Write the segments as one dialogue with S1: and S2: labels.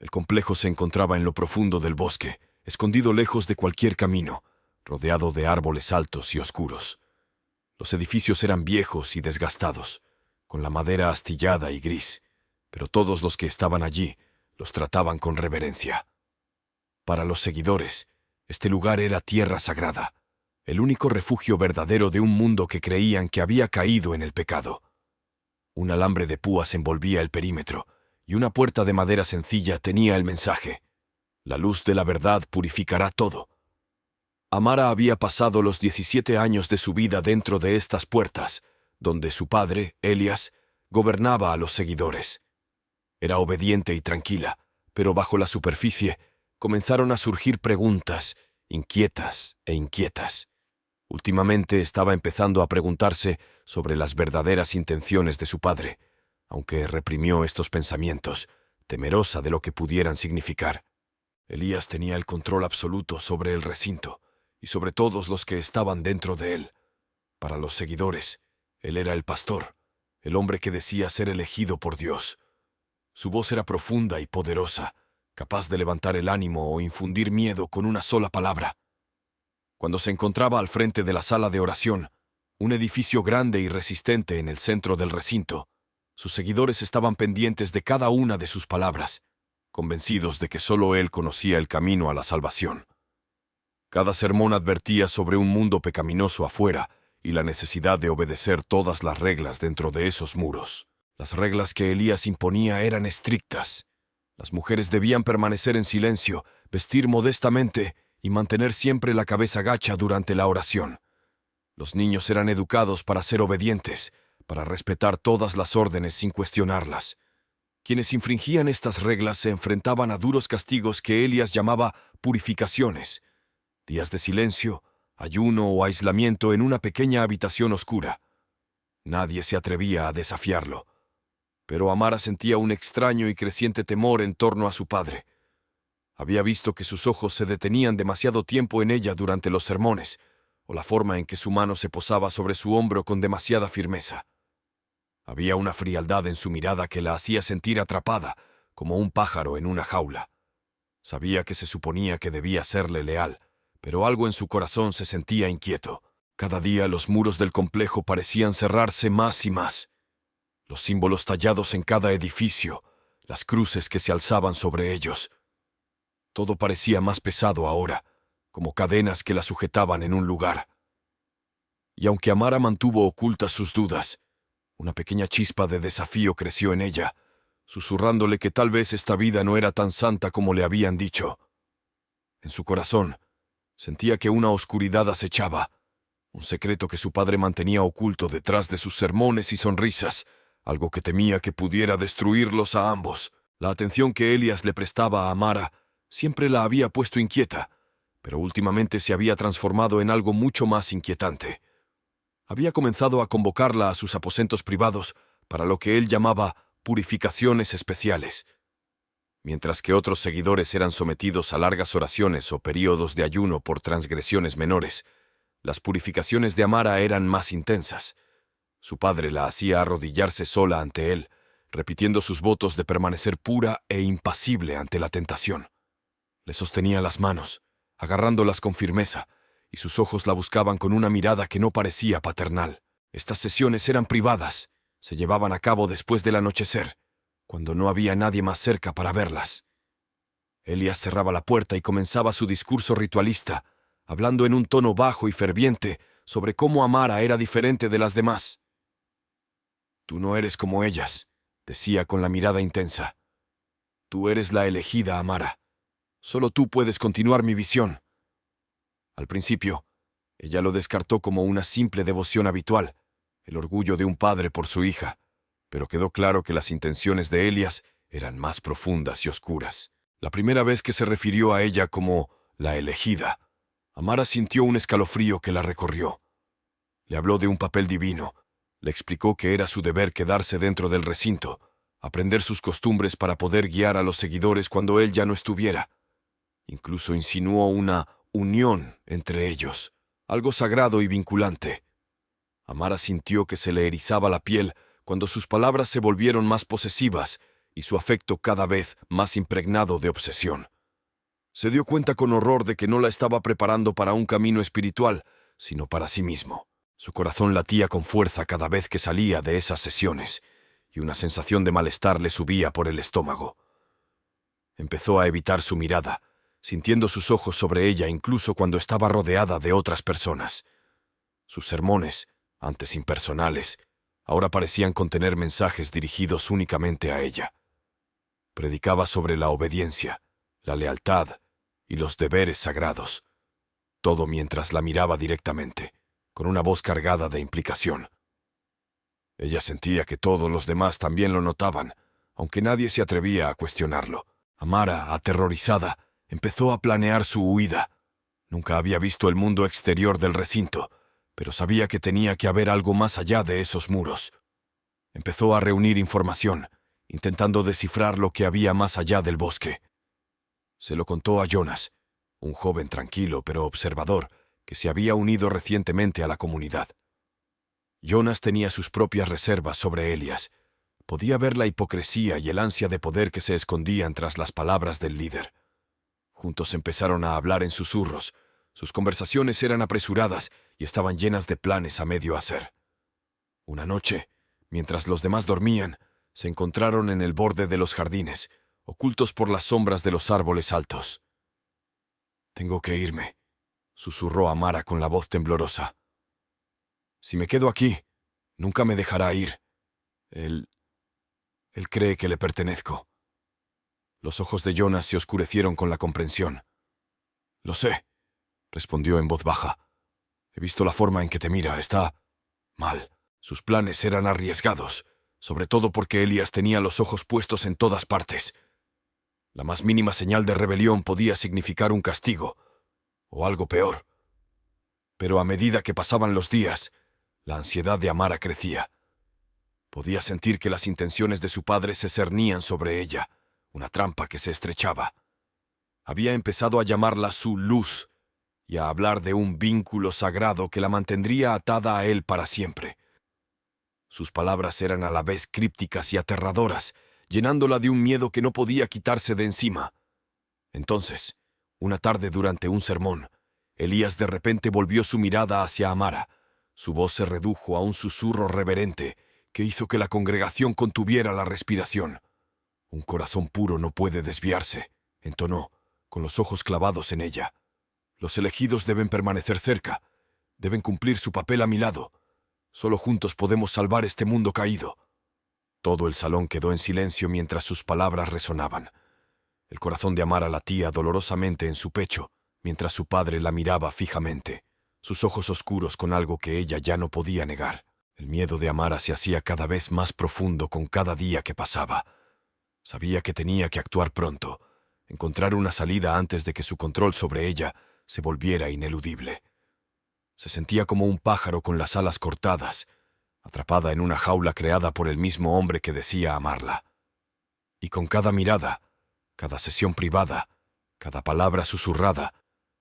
S1: El complejo se encontraba en lo profundo del bosque, escondido lejos de cualquier camino, rodeado de árboles altos y oscuros. Los edificios eran viejos y desgastados, con la madera astillada y gris, pero todos los que estaban allí los trataban con reverencia. Para los seguidores, este lugar era tierra sagrada, el único refugio verdadero de un mundo que creían que había caído en el pecado. Un alambre de púas envolvía el perímetro, y una puerta de madera sencilla tenía el mensaje: la luz de la verdad purificará todo. Amara había pasado los 17 años de su vida dentro de estas puertas, donde su padre, Elias, gobernaba a los seguidores. Era obediente y tranquila, pero bajo la superficie comenzaron a surgir preguntas, inquietas e inquietas. Últimamente estaba empezando a preguntarse sobre las verdaderas intenciones de su padre, aunque reprimió estos pensamientos, temerosa de lo que pudieran significar. Elías tenía el control absoluto sobre el recinto y sobre todos los que estaban dentro de él. Para los seguidores, él era el pastor, el hombre que decía ser elegido por Dios. Su voz era profunda y poderosa, capaz de levantar el ánimo o infundir miedo con una sola palabra. Cuando se encontraba al frente de la sala de oración, un edificio grande y resistente en el centro del recinto, sus seguidores estaban pendientes de cada una de sus palabras, convencidos de que solo él conocía el camino a la salvación. Cada sermón advertía sobre un mundo pecaminoso afuera y la necesidad de obedecer todas las reglas dentro de esos muros. Las reglas que Elías imponía eran estrictas. Las mujeres debían permanecer en silencio, vestir modestamente y mantener siempre la cabeza gacha durante la oración. Los niños eran educados para ser obedientes, para respetar todas las órdenes sin cuestionarlas. Quienes infringían estas reglas se enfrentaban a duros castigos que Elías llamaba purificaciones, días de silencio, ayuno o aislamiento en una pequeña habitación oscura. Nadie se atrevía a desafiarlo, pero Amara sentía un extraño y creciente temor en torno a su padre. Había visto que sus ojos se detenían demasiado tiempo en ella durante los sermones, o la forma en que su mano se posaba sobre su hombro con demasiada firmeza. Había una frialdad en su mirada que la hacía sentir atrapada, como un pájaro en una jaula. Sabía que se suponía que debía serle leal, pero algo en su corazón se sentía inquieto. Cada día los muros del complejo parecían cerrarse más y más. Los símbolos tallados en cada edificio, las cruces que se alzaban sobre ellos. Todo parecía más pesado ahora, como cadenas que la sujetaban en un lugar. Y aunque Amara mantuvo ocultas sus dudas, una pequeña chispa de desafío creció en ella, susurrándole que tal vez esta vida no era tan santa como le habían dicho. En su corazón, sentía que una oscuridad acechaba, un secreto que su padre mantenía oculto detrás de sus sermones y sonrisas, algo que temía que pudiera destruirlos a ambos. La atención que Elías le prestaba a Amara siempre la había puesto inquieta, pero últimamente se había transformado en algo mucho más inquietante. Había comenzado a convocarla a sus aposentos privados para lo que él llamaba purificaciones especiales. Mientras que otros seguidores eran sometidos a largas oraciones o períodos de ayuno por transgresiones menores, las purificaciones de Amara eran más intensas. Su padre la hacía arrodillarse sola ante él, repitiendo sus votos de permanecer pura e impasible ante la tentación. Le sostenía las manos, agarrándolas con firmeza, y sus ojos la buscaban con una mirada que no parecía paternal. Estas sesiones eran privadas, se llevaban a cabo después del anochecer, cuando no había nadie más cerca para verlas. Elías cerraba la puerta y comenzaba su discurso ritualista, hablando en un tono bajo y ferviente sobre cómo Amara era diferente de las demás. «Tú no eres como ellas», decía con la mirada intensa. «Tú eres la elegida, Amara. Solo tú puedes continuar mi visión». Al principio, ella lo descartó como una simple devoción habitual, el orgullo de un padre por su hija, pero quedó claro que las intenciones de Elías eran más profundas y oscuras. La primera vez que se refirió a ella como la elegida, Amara sintió un escalofrío que la recorrió. Le habló de un papel divino, le explicó que era su deber quedarse dentro del recinto, aprender sus costumbres para poder guiar a los seguidores cuando él ya no estuviera. Incluso insinuó una unión entre ellos, algo sagrado y vinculante. Amara sintió que se le erizaba la piel cuando sus palabras se volvieron más posesivas y su afecto cada vez más impregnado de obsesión. Se dio cuenta con horror de que no la estaba preparando para un camino espiritual, sino para sí mismo. Su corazón latía con fuerza cada vez que salía de esas sesiones, y una sensación de malestar le subía por el estómago. Empezó a evitar su mirada, sintiendo sus ojos sobre ella incluso cuando estaba rodeada de otras personas. Sus sermones, antes impersonales, ahora parecían contener mensajes dirigidos únicamente a ella. Predicaba sobre la obediencia, la lealtad y los deberes sagrados, todo mientras la miraba directamente, con una voz cargada de implicación. Ella sentía que todos los demás también lo notaban, aunque nadie se atrevía a cuestionarlo. Amara, aterrorizada, empezó a planear su huida. Nunca había visto el mundo exterior del recinto, pero sabía que tenía que haber algo más allá de esos muros. Empezó a reunir información, intentando descifrar lo que había más allá del bosque. Se lo contó a Jonas, un joven tranquilo pero observador que se había unido recientemente a la comunidad. Jonas tenía sus propias reservas sobre Elias. Podía ver la hipocresía y el ansia de poder que se escondían tras las palabras del líder. Juntos empezaron a hablar en susurros. Sus conversaciones eran apresuradas y estaban llenas de planes a medio hacer. Una noche, mientras los demás dormían, se encontraron en el borde de los jardines, ocultos por las sombras de los árboles altos. «Tengo que irme», susurró Amara con la voz temblorosa. «Si me quedo aquí, nunca me dejará ir. Él cree que le pertenezco». Los ojos de Jonas se oscurecieron con la comprensión. «Lo sé», respondió en voz baja. «He visto la forma en que te mira. Está mal». Sus planes eran arriesgados, sobre todo porque Elias tenía los ojos puestos en todas partes. La más mínima señal de rebelión podía significar un castigo, o algo peor. Pero a medida que pasaban los días, la ansiedad de Amara crecía. Podía sentir que las intenciones de su padre se cernían sobre ella, una trampa que se estrechaba. Había empezado a llamarla su luz y a hablar de un vínculo sagrado que la mantendría atada a él para siempre. Sus palabras eran a la vez crípticas y aterradoras, llenándola de un miedo que no podía quitarse de encima. Entonces, una tarde durante un sermón, Elías de repente volvió su mirada hacia Amara. Su voz se redujo a un susurro reverente que hizo que la congregación contuviera la respiración. «Un corazón puro no puede desviarse», entonó, con los ojos clavados en ella. «Los elegidos deben permanecer cerca, deben cumplir su papel a mi lado. Solo juntos podemos salvar este mundo caído». Todo el salón quedó en silencio mientras sus palabras resonaban. El corazón de Amara latía dolorosamente en su pecho, mientras su padre la miraba fijamente, sus ojos oscuros con algo que ella ya no podía negar. El miedo de Amara se hacía cada vez más profundo con cada día que pasaba. Sabía que tenía que actuar pronto, encontrar una salida antes de que su control sobre ella se volviera ineludible. Se sentía como un pájaro con las alas cortadas, atrapada en una jaula creada por el mismo hombre que decía amarla. Y con cada mirada, cada sesión privada, cada palabra susurrada,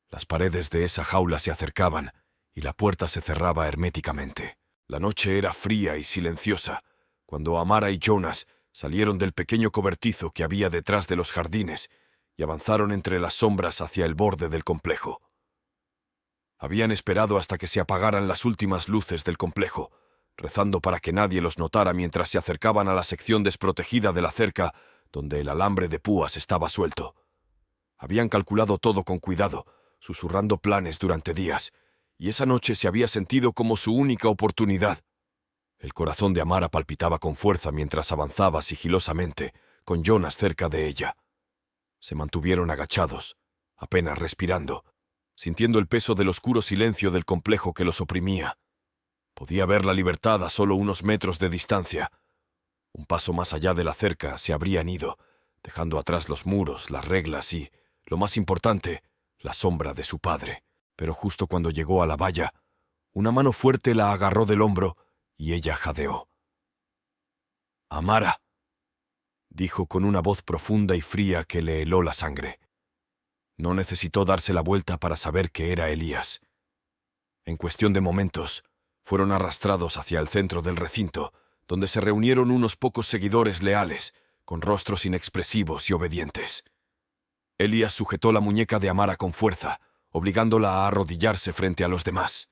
S1: las paredes de esa jaula se acercaban y la puerta se cerraba herméticamente. La noche era fría y silenciosa, cuando Amara y Jonas salieron del pequeño cobertizo que había detrás de los jardines y avanzaron entre las sombras hacia el borde del complejo. Habían esperado hasta que se apagaran las últimas luces del complejo, rezando para que nadie los notara mientras se acercaban a la sección desprotegida de la cerca donde el alambre de púas estaba suelto. Habían calculado todo con cuidado, susurrando planes durante días, y esa noche se había sentido como su única oportunidad. El corazón de Amara palpitaba con fuerza mientras avanzaba sigilosamente, con Jonas cerca de ella. Se mantuvieron agachados, apenas respirando, sintiendo el peso del oscuro silencio del complejo que los oprimía. Podía ver la libertad a solo unos metros de distancia. Un paso más allá de la cerca se habrían ido, dejando atrás los muros, las reglas y, lo más importante, la sombra de su padre. Pero justo cuando llegó a la valla, una mano fuerte la agarró del hombro y ella jadeó. «Amara», dijo con una voz profunda y fría que le heló la sangre. No necesitó darse la vuelta para saber que era Elías. En cuestión de momentos, fueron arrastrados hacia el centro del recinto, donde se reunieron unos pocos seguidores leales, con rostros inexpresivos y obedientes. Elías sujetó la muñeca de Amara con fuerza, obligándola a arrodillarse frente a los demás.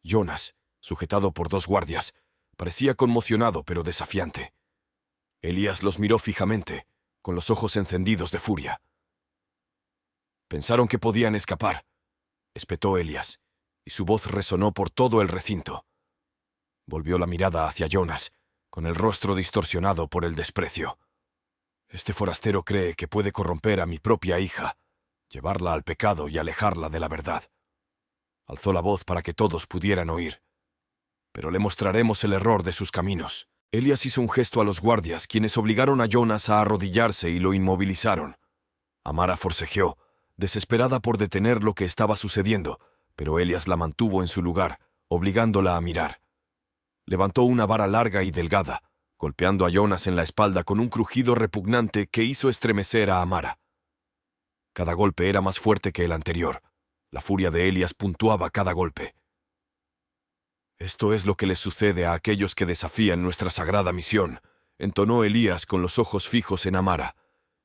S1: Jonas, sujetado por 2 guardias, parecía conmocionado pero desafiante. Elías los miró fijamente, con los ojos encendidos de furia. «Pensaron que podían escapar», espetó Elías, y su voz resonó por todo el recinto. Volvió la mirada hacia Jonas, con el rostro distorsionado por el desprecio. «Este forastero cree que puede corromper a mi propia hija, llevarla al pecado y alejarla de la verdad». Alzó la voz para que todos pudieran oír. «Pero le mostraremos el error de sus caminos». Elías hizo un gesto a los guardias, quienes obligaron a Jonas a arrodillarse y lo inmovilizaron. Amara forcejeó, desesperada por detener lo que estaba sucediendo, pero Elías la mantuvo en su lugar, obligándola a mirar. Levantó una vara larga y delgada, golpeando a Jonas en la espalda con un crujido repugnante que hizo estremecer a Amara. Cada golpe era más fuerte que el anterior. La furia de Elías puntuaba cada golpe. «Esto es lo que les sucede a aquellos que desafían nuestra sagrada misión», entonó Elías con los ojos fijos en Amara.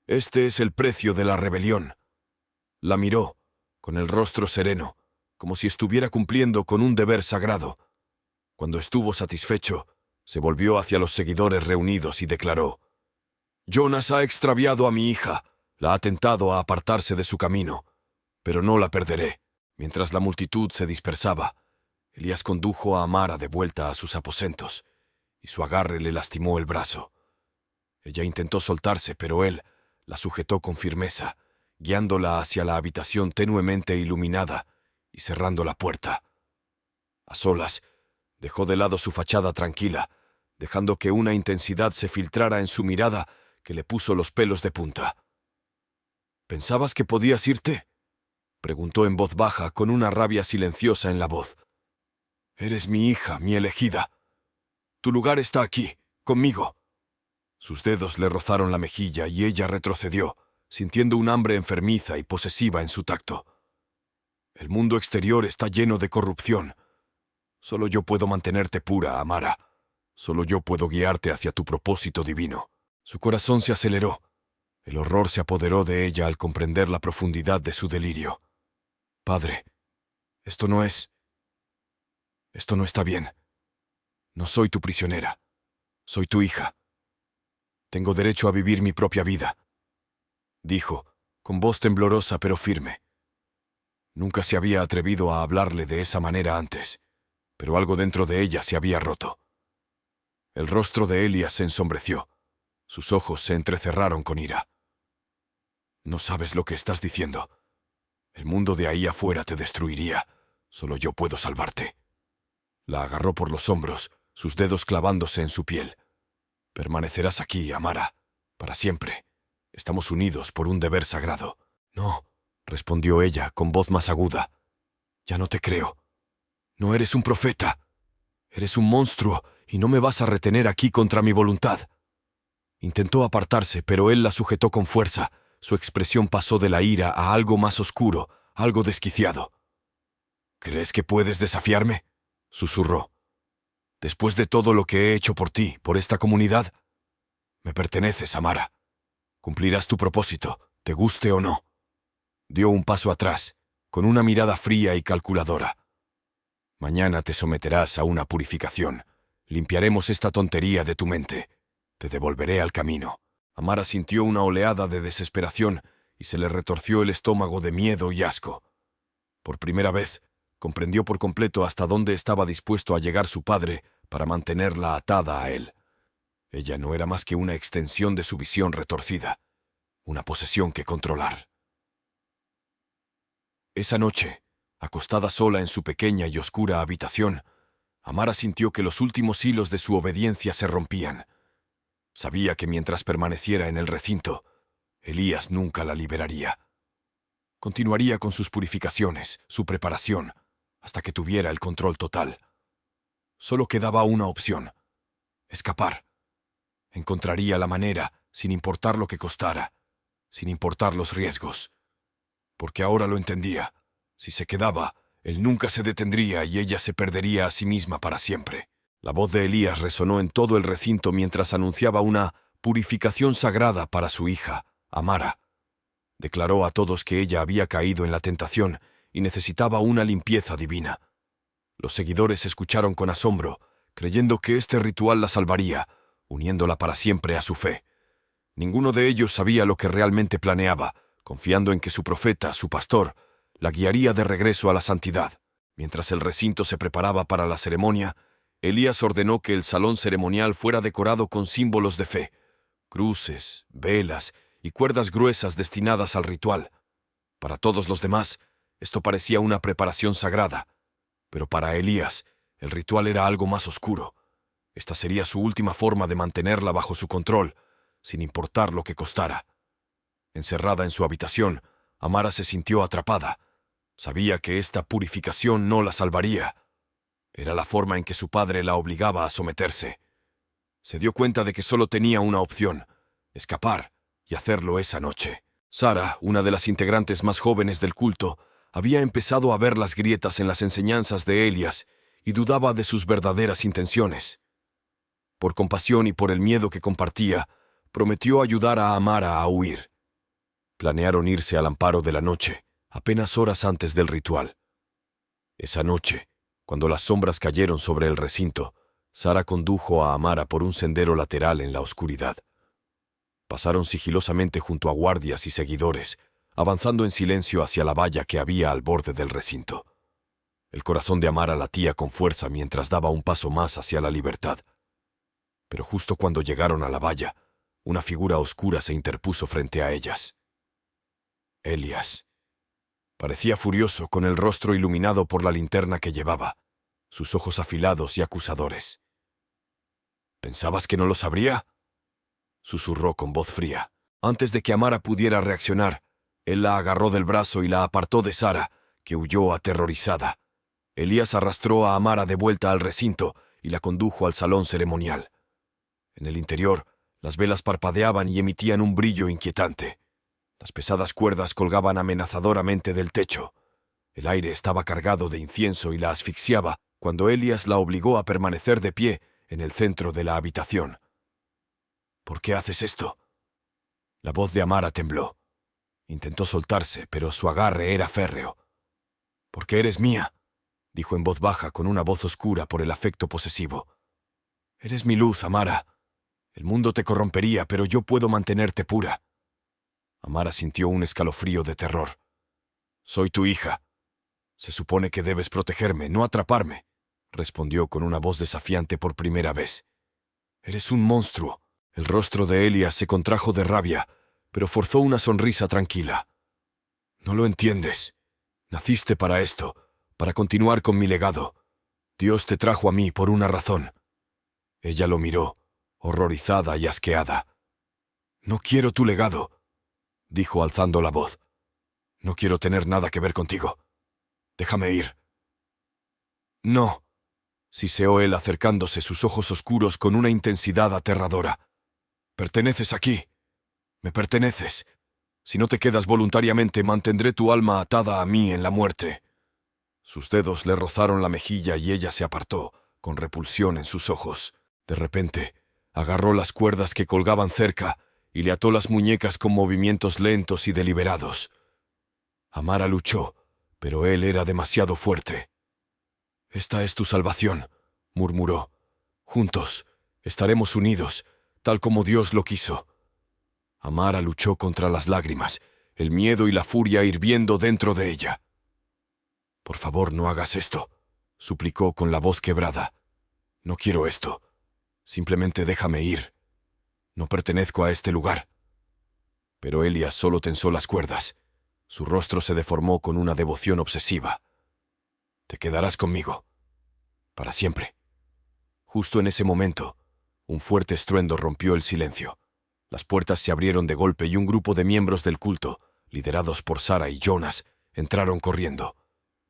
S1: «Este es el precio de la rebelión». La miró, con el rostro sereno, como si estuviera cumpliendo con un deber sagrado. Cuando estuvo satisfecho, se volvió hacia los seguidores reunidos y declaró: «Jonas ha extraviado a mi hija, la ha tentado a apartarse de su camino, pero no la perderé». Mientras la multitud se dispersaba, Elías condujo a Amara de vuelta a sus aposentos, y su agarre le lastimó el brazo. Ella intentó soltarse, pero él la sujetó con firmeza, guiándola hacia la habitación tenuemente iluminada y cerrando la puerta. A solas, dejó de lado su fachada tranquila, dejando que una intensidad se filtrara en su mirada que le puso los pelos de punta. «¿Pensabas que podías irte?», preguntó en voz baja, con una rabia silenciosa en la voz. «Eres mi hija, mi elegida. Tu lugar está aquí, conmigo». Sus dedos le rozaron la mejilla y ella retrocedió, sintiendo un hambre enfermiza y posesiva en su tacto. «El mundo exterior está lleno de corrupción. Solo yo puedo mantenerte pura, Amara. Solo yo puedo guiarte hacia tu propósito divino». Su corazón se aceleró. El horror se apoderó de ella al comprender la profundidad de su delirio. «Padre, esto no está bien. No soy tu prisionera. Soy tu hija. Tengo derecho a vivir mi propia vida», dijo, con voz temblorosa pero firme. Nunca se había atrevido a hablarle de esa manera antes, pero algo dentro de ella se había roto. El rostro de Elías se ensombreció. Sus ojos se entrecerraron con ira. «No sabes lo que estás diciendo. El mundo de ahí afuera te destruiría. Solo yo puedo salvarte». La agarró por los hombros, sus dedos clavándose en su piel. «Permanecerás aquí, Amara, para siempre. Estamos unidos por un deber sagrado». «No», respondió ella, con voz más aguda. «Ya no te creo. No eres un profeta. Eres un monstruo y no me vas a retener aquí contra mi voluntad». Intentó apartarse, pero él la sujetó con fuerza. Su expresión pasó de la ira a algo más oscuro, algo desquiciado. «¿Crees que puedes desafiarme?», susurró. «Después de todo lo que he hecho por ti, por esta comunidad, me perteneces, Amara. Cumplirás tu propósito, te guste o no». Dio un paso atrás, con una mirada fría y calculadora. «Mañana te someterás a una purificación. Limpiaremos esta tontería de tu mente. Te devolveré al camino». Amara sintió una oleada de desesperación y se le retorció el estómago de miedo y asco. Por primera vez, comprendió por completo hasta dónde estaba dispuesto a llegar su padre para mantenerla atada a él. Ella no era más que una extensión de su visión retorcida, una posesión que controlar. Esa noche, acostada sola en su pequeña y oscura habitación, Amara sintió que los últimos hilos de su obediencia se rompían. Sabía que mientras permaneciera en el recinto, Elías nunca la liberaría. Continuaría con sus purificaciones, su preparación, hasta que tuviera el control total. Solo quedaba una opción: escapar. Encontraría la manera, sin importar lo que costara, sin importar los riesgos. Porque ahora lo entendía. Si se quedaba, él nunca se detendría y ella se perdería a sí misma para siempre. La voz de Elías resonó en todo el recinto mientras anunciaba una purificación sagrada para su hija, Amara. Declaró a todos que ella había caído en la tentación y necesitaba una limpieza divina. Los seguidores escucharon con asombro, creyendo que este ritual la salvaría, uniéndola para siempre a su fe. Ninguno de ellos sabía lo que realmente planeaba, confiando en que su profeta, su pastor, la guiaría de regreso a la santidad. Mientras el recinto se preparaba para la ceremonia, Elías ordenó que el salón ceremonial fuera decorado con símbolos de fe, cruces, velas y cuerdas gruesas destinadas al ritual. Para todos los demás, esto parecía una preparación sagrada, pero para Elías, el ritual era algo más oscuro. Esta sería su última forma de mantenerla bajo su control, sin importar lo que costara. Encerrada en su habitación, Amara se sintió atrapada. Sabía que esta purificación no la salvaría. Era la forma en que su padre la obligaba a someterse. Se dio cuenta de que solo tenía una opción: escapar, y hacerlo esa noche. Sara, una de las integrantes más jóvenes del culto, había empezado a ver las grietas en las enseñanzas de Elías y dudaba de sus verdaderas intenciones. Por compasión y por el miedo que compartía, prometió ayudar a Amara a huir. Planearon irse al amparo de la noche, apenas horas antes del ritual. Esa noche, cuando las sombras cayeron sobre el recinto, Sara condujo a Amara por un sendero lateral en la oscuridad. Pasaron sigilosamente junto a guardias y seguidores, avanzando en silencio hacia la valla que había al borde del recinto. El corazón de Amara latía con fuerza mientras daba un paso más hacia la libertad. Pero justo cuando llegaron a la valla, una figura oscura se interpuso frente a ellas. Elías. Parecía furioso, con el rostro iluminado por la linterna que llevaba, sus ojos afilados y acusadores. ¿Pensabas que no lo sabría?, susurró con voz fría. Antes de que Amara pudiera reaccionar, él la agarró del brazo y la apartó de Sara, que huyó aterrorizada. Elías arrastró a Amara de vuelta al recinto y la condujo al salón ceremonial. En el interior, las velas parpadeaban y emitían un brillo inquietante. Las pesadas cuerdas colgaban amenazadoramente del techo. El aire estaba cargado de incienso y la asfixiaba cuando Elías la obligó a permanecer de pie en el centro de la habitación. ¿Por qué haces esto? La voz de Amara tembló. Intentó soltarse, pero su agarre era férreo. «Porque eres mía», dijo en voz baja con una voz oscura por el afecto posesivo. «Eres mi luz, Amara. El mundo te corrompería, pero yo puedo mantenerte pura». Amara sintió un escalofrío de terror. «Soy tu hija. Se supone que debes protegerme, no atraparme», respondió con una voz desafiante por primera vez. «Eres un monstruo». El rostro de Elías se contrajo de rabia, pero forzó una sonrisa tranquila. «No lo entiendes. Naciste para esto, para continuar con mi legado. Dios te trajo a mí por una razón». Ella lo miró, horrorizada y asqueada. «No quiero tu legado», dijo alzando la voz. «No quiero tener nada que ver contigo. Déjame ir». «No», siseó él acercándose, sus ojos oscuros con una intensidad aterradora. «Perteneces aquí. Me perteneces. Si no te quedas voluntariamente, mantendré tu alma atada a mí en la muerte». Sus dedos le rozaron la mejilla y ella se apartó, con repulsión en sus ojos. De repente, agarró las cuerdas que colgaban cerca y le ató las muñecas con movimientos lentos y deliberados. Amara luchó, pero él era demasiado fuerte. «Esta es tu salvación», murmuró. «Juntos, estaremos unidos, tal como Dios lo quiso». Amara luchó contra las lágrimas, el miedo y la furia hirviendo dentro de ella. «Por favor, no hagas esto», suplicó con la voz quebrada. «No quiero esto. Simplemente déjame ir. No pertenezco a este lugar». Pero Elías solo tensó las cuerdas. Su rostro se deformó con una devoción obsesiva. «Te quedarás conmigo. Para siempre». Justo en ese momento, un fuerte estruendo rompió el silencio. Las puertas se abrieron de golpe y un grupo de miembros del culto, liderados por Sara y Jonas, entraron corriendo.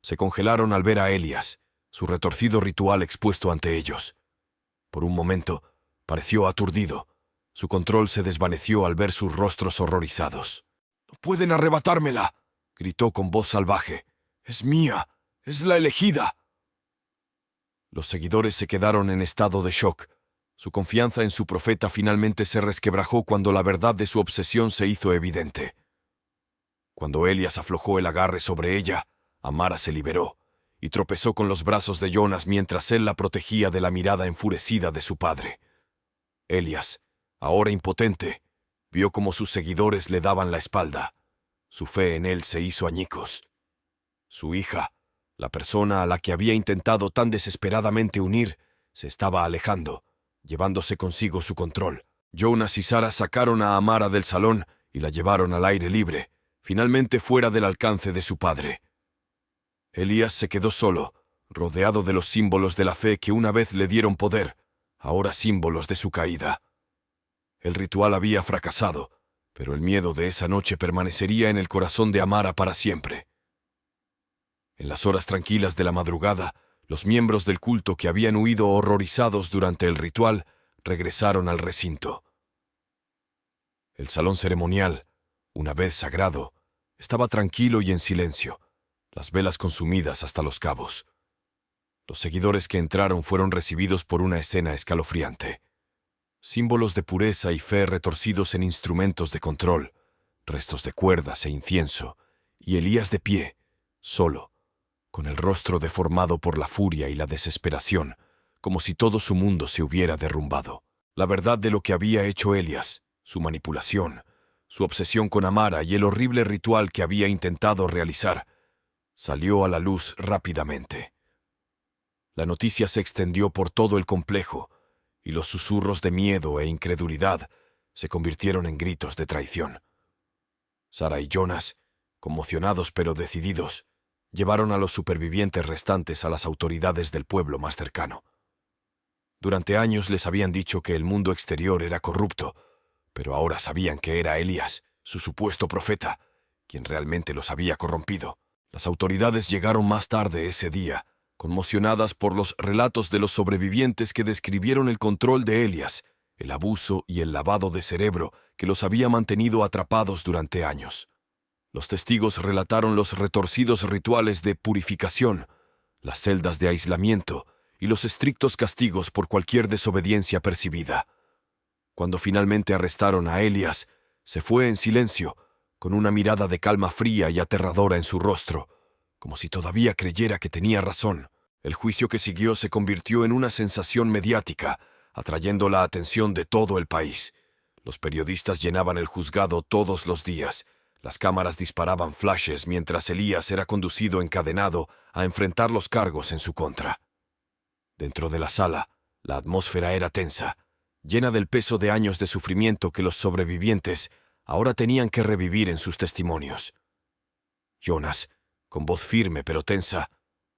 S1: Se congelaron al ver a Elías, su retorcido ritual expuesto ante ellos. Por un momento, pareció aturdido. Su control se desvaneció al ver sus rostros horrorizados. «¡No pueden arrebatármela!», gritó con voz salvaje. «Es mía, es la elegida». Los seguidores se quedaron en estado de shock. Su confianza en su profeta finalmente se resquebrajó cuando la verdad de su obsesión se hizo evidente. Cuando Elías aflojó el agarre sobre ella, Amara se liberó y tropezó con los brazos de Jonas mientras él la protegía de la mirada enfurecida de su padre. Elías, ahora impotente, vio cómo sus seguidores le daban la espalda. Su fe en él se hizo añicos. Su hija, la persona a la que había intentado tan desesperadamente unir, se estaba alejando, llevándose consigo su control. Jonas y Sara sacaron a Amara del salón y la llevaron al aire libre, finalmente fuera del alcance de su padre. Elías se quedó solo, rodeado de los símbolos de la fe que una vez le dieron poder, ahora símbolos de su caída. El ritual había fracasado, pero el miedo de esa noche permanecería en el corazón de Amara para siempre. En las horas tranquilas de la madrugada, los miembros del culto que habían huido horrorizados durante el ritual regresaron al recinto. El salón ceremonial, una vez sagrado, estaba tranquilo y en silencio, las velas consumidas hasta los cabos. Los seguidores que entraron fueron recibidos por una escena escalofriante. Símbolos de pureza y fe retorcidos en instrumentos de control, restos de cuerdas e incienso, y Elías de pie, solo, con el rostro deformado por la furia y la desesperación, como si todo su mundo se hubiera derrumbado. La verdad de lo que había hecho Elías, su manipulación, su obsesión con Amara y el horrible ritual que había intentado realizar, salió a la luz rápidamente. La noticia se extendió por todo el complejo, y los susurros de miedo e incredulidad se convirtieron en gritos de traición. Sara y Jonas, conmocionados pero decididos, llevaron a los supervivientes restantes a las autoridades del pueblo más cercano. Durante años les habían dicho que el mundo exterior era corrupto, pero ahora sabían que era Elías, su supuesto profeta, quien realmente los había corrompido. Las autoridades llegaron más tarde ese día, conmocionadas por los relatos de los sobrevivientes que describieron el control de Elías, el abuso y el lavado de cerebro que los había mantenido atrapados durante años. Los testigos relataron los retorcidos rituales de purificación, las celdas de aislamiento y los estrictos castigos por cualquier desobediencia percibida. Cuando finalmente arrestaron a Elías, se fue en silencio, con una mirada de calma fría y aterradora en su rostro, como si todavía creyera que tenía razón. El juicio que siguió se convirtió en una sensación mediática, atrayendo la atención de todo el país. Los periodistas llenaban el juzgado todos los días. Las cámaras disparaban flashes mientras Elías era conducido encadenado a enfrentar los cargos en su contra. Dentro de la sala, la atmósfera era tensa, llena del peso de años de sufrimiento que los sobrevivientes ahora tenían que revivir en sus testimonios. Jonas, con voz firme pero tensa,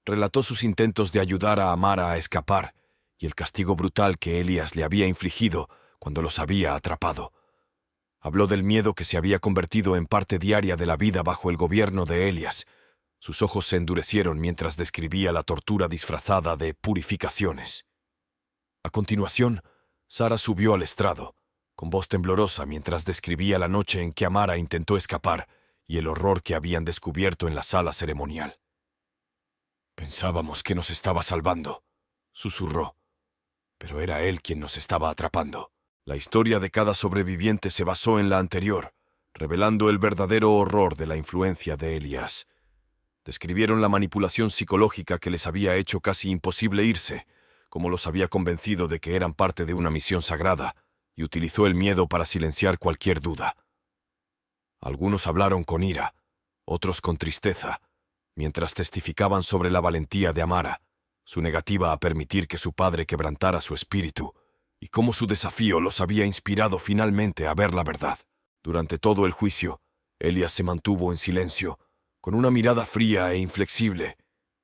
S1: relató sus intentos de ayudar a Amara a escapar y el castigo brutal que Elías le había infligido cuando los había atrapado. Habló del miedo que se había convertido en parte diaria de la vida bajo el gobierno de Elías. Sus ojos se endurecieron mientras describía la tortura disfrazada de purificaciones. A continuación, Sara subió al estrado, con voz temblorosa mientras describía la noche en que Amara intentó escapar y el horror que habían descubierto en la sala ceremonial. «Pensábamos que nos estaba salvando», susurró, pero era él quien nos estaba atrapando. La historia de cada sobreviviente se basó en la anterior, revelando el verdadero horror de la influencia de Elías. Describieron la manipulación psicológica que les había hecho casi imposible irse, como los había convencido de que eran parte de una misión sagrada, y utilizó el miedo para silenciar cualquier duda. Algunos hablaron con ira, otros con tristeza, mientras testificaban sobre la valentía de Amara, su negativa a permitir que su padre quebrantara su espíritu, y cómo su desafío los había inspirado finalmente a ver la verdad. Durante todo el juicio, Elías se mantuvo en silencio, con una mirada fría e inflexible,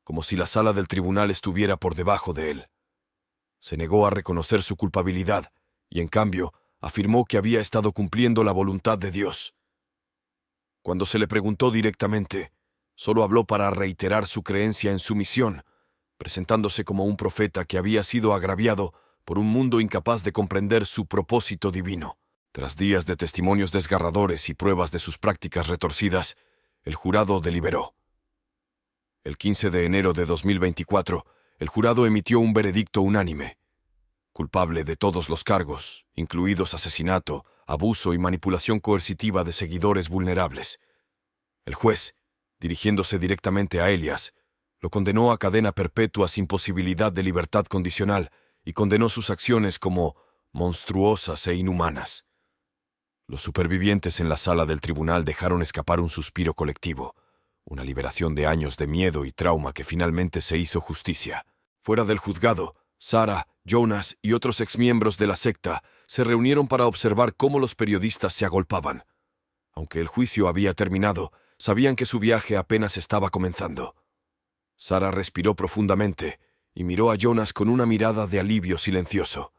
S1: como si la sala del tribunal estuviera por debajo de él. Se negó a reconocer su culpabilidad, y en cambio, afirmó que había estado cumpliendo la voluntad de Dios. Cuando se le preguntó directamente, solo habló para reiterar su creencia en su misión, presentándose como un profeta que había sido agraviado por un mundo incapaz de comprender su propósito divino. Tras días de testimonios desgarradores y pruebas de sus prácticas retorcidas, el jurado deliberó. El 15 de enero de 2024, el jurado emitió un veredicto unánime. culpable de todos los cargos, incluidos asesinato, abuso y manipulación coercitiva de seguidores vulnerables. El juez, dirigiéndose directamente a Elias, lo condenó a cadena perpetua sin posibilidad de libertad condicional y condenó sus acciones como monstruosas e inhumanas. Los supervivientes en la sala del tribunal dejaron escapar un suspiro colectivo, una liberación de años de miedo y trauma que finalmente se hizo justicia. Fuera del juzgado, Sarah, Jonas y otros exmiembros de la secta se reunieron para observar cómo los periodistas se agolpaban. Aunque el juicio había terminado, sabían que su viaje apenas estaba comenzando. Sarah respiró profundamente y miró a Jonas con una mirada de alivio silencioso.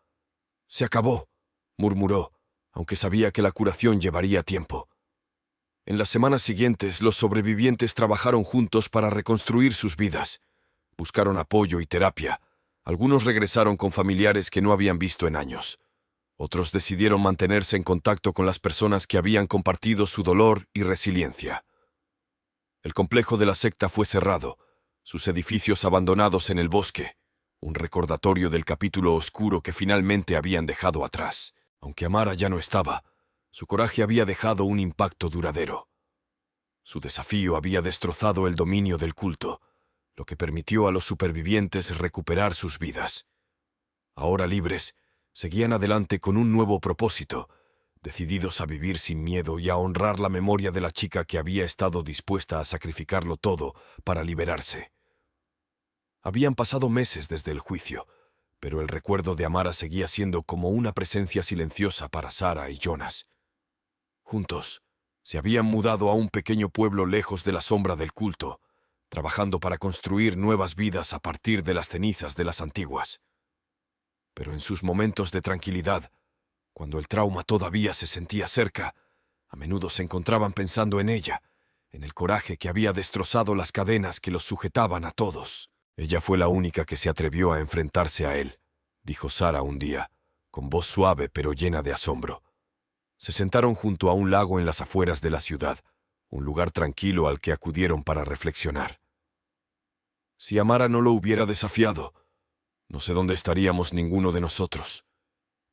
S1: «Se acabó», murmuró, aunque sabía que la curación llevaría tiempo. En las semanas siguientes, los sobrevivientes trabajaron juntos para reconstruir sus vidas. Buscaron apoyo y terapia. Algunos regresaron con familiares que no habían visto en años. Otros decidieron mantenerse en contacto con las personas que habían compartido su dolor y resiliencia. El complejo de la secta fue cerrado, sus edificios abandonados en el bosque, un recordatorio del capítulo oscuro que finalmente habían dejado atrás. Aunque Amara ya no estaba, su coraje había dejado un impacto duradero. Su desafío había destrozado el dominio del culto, lo que permitió a los supervivientes recuperar sus vidas. Ahora libres, seguían adelante con un nuevo propósito, decididos a vivir sin miedo y a honrar la memoria de la chica que había estado dispuesta a sacrificarlo todo para liberarse. Habían pasado meses desde el juicio, pero el recuerdo de Amara seguía siendo como una presencia silenciosa para Sarah y Jonas. Juntos, se habían mudado a un pequeño pueblo lejos de la sombra del culto, trabajando para construir nuevas vidas a partir de las cenizas de las antiguas. Pero en sus momentos de tranquilidad, cuando el trauma todavía se sentía cerca, a menudo se encontraban pensando en ella, en el coraje que había destrozado las cadenas que los sujetaban a todos. Ella fue la única que se atrevió a enfrentarse a él, dijo Sarah un día, con voz suave pero llena de asombro. Se sentaron junto a un lago en las afueras de la ciudad, un lugar tranquilo al que acudieron para reflexionar. Si Amara no lo hubiera desafiado, no sé dónde estaríamos ninguno de nosotros.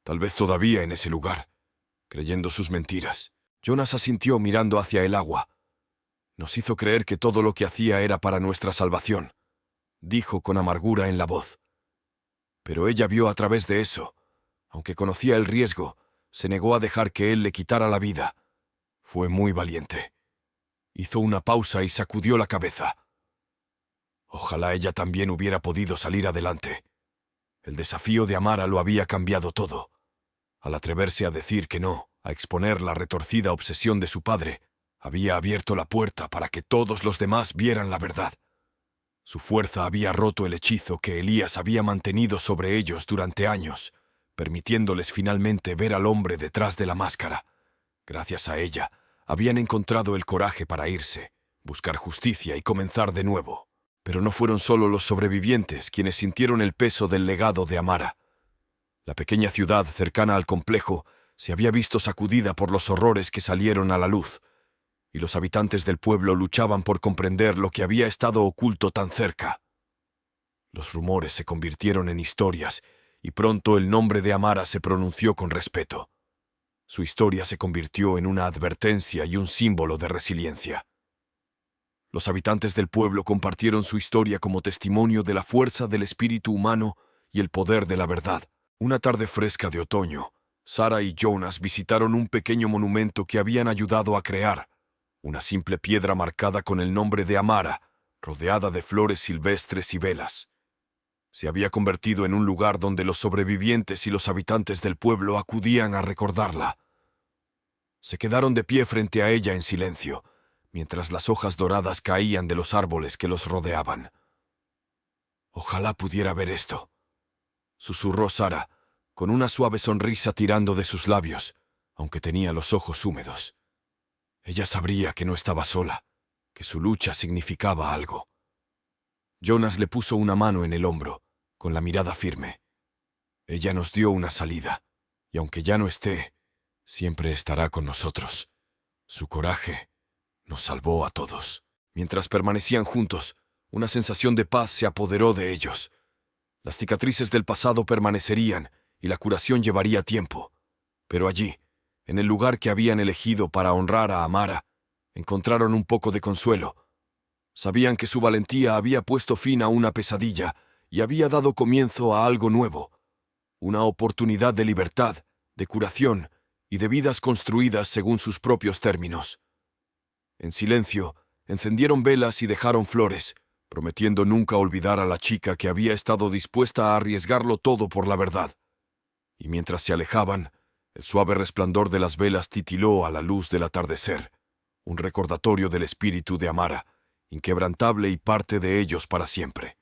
S1: Tal vez todavía en ese lugar, creyendo sus mentiras. Jonas asintió mirando hacia el agua. Nos hizo creer que todo lo que hacía era para nuestra salvación, dijo con amargura en la voz. Pero ella vio a través de eso. Aunque conocía el riesgo, se negó a dejar que él le quitara la vida. Fue muy valiente. Hizo una pausa y sacudió la cabeza. Ojalá ella también hubiera podido salir adelante. El desafío de Amara lo había cambiado todo. Al atreverse a decir que no, a exponer la retorcida obsesión de su padre, había abierto la puerta para que todos los demás vieran la verdad. Su fuerza había roto el hechizo que Elías había mantenido sobre ellos durante años, permitiéndoles finalmente ver al hombre detrás de la máscara. Gracias a ella, habían encontrado el coraje para irse, buscar justicia y comenzar de nuevo. Pero no fueron solo los sobrevivientes quienes sintieron el peso del legado de Amara. La pequeña ciudad cercana al complejo se había visto sacudida por los horrores que salieron a la luz, y los habitantes del pueblo luchaban por comprender lo que había estado oculto tan cerca. Los rumores se convirtieron en historias, y pronto el nombre de Amara se pronunció con respeto. Su historia se convirtió en una advertencia y un símbolo de resiliencia. Los habitantes del pueblo compartieron su historia como testimonio de la fuerza del espíritu humano y el poder de la verdad. Una tarde fresca de otoño, Sarah y Jonas visitaron un pequeño monumento que habían ayudado a crear, una simple piedra marcada con el nombre de Amara, rodeada de flores silvestres y velas. Se había convertido en un lugar donde los sobrevivientes y los habitantes del pueblo acudían a recordarla. Se quedaron de pie frente a ella en silencio, mientras las hojas doradas caían de los árboles que los rodeaban. «Ojalá pudiera ver esto», susurró Sarah, con una suave sonrisa tirando de sus labios, aunque tenía los ojos húmedos. Ella sabría que no estaba sola, que su lucha significaba algo. Jonas le puso una mano en el hombro, con la mirada firme. Ella nos dio una salida, y aunque ya no esté, siempre estará con nosotros. Su coraje nos salvó a todos. Mientras permanecían juntos, una sensación de paz se apoderó de ellos. Las cicatrices del pasado permanecerían, y la curación llevaría tiempo. Pero allí, en el lugar que habían elegido para honrar a Amara, encontraron un poco de consuelo. Sabían que su valentía había puesto fin a una pesadilla y había dado comienzo a algo nuevo, una oportunidad de libertad, de curación y de vidas construidas según sus propios términos. En silencio, encendieron velas y dejaron flores, prometiendo nunca olvidar a la chica que había estado dispuesta a arriesgarlo todo por la verdad. Y mientras se alejaban, el suave resplandor de las velas titiló a la luz del atardecer, un recordatorio del espíritu de Amara, inquebrantable y parte de ellos para siempre.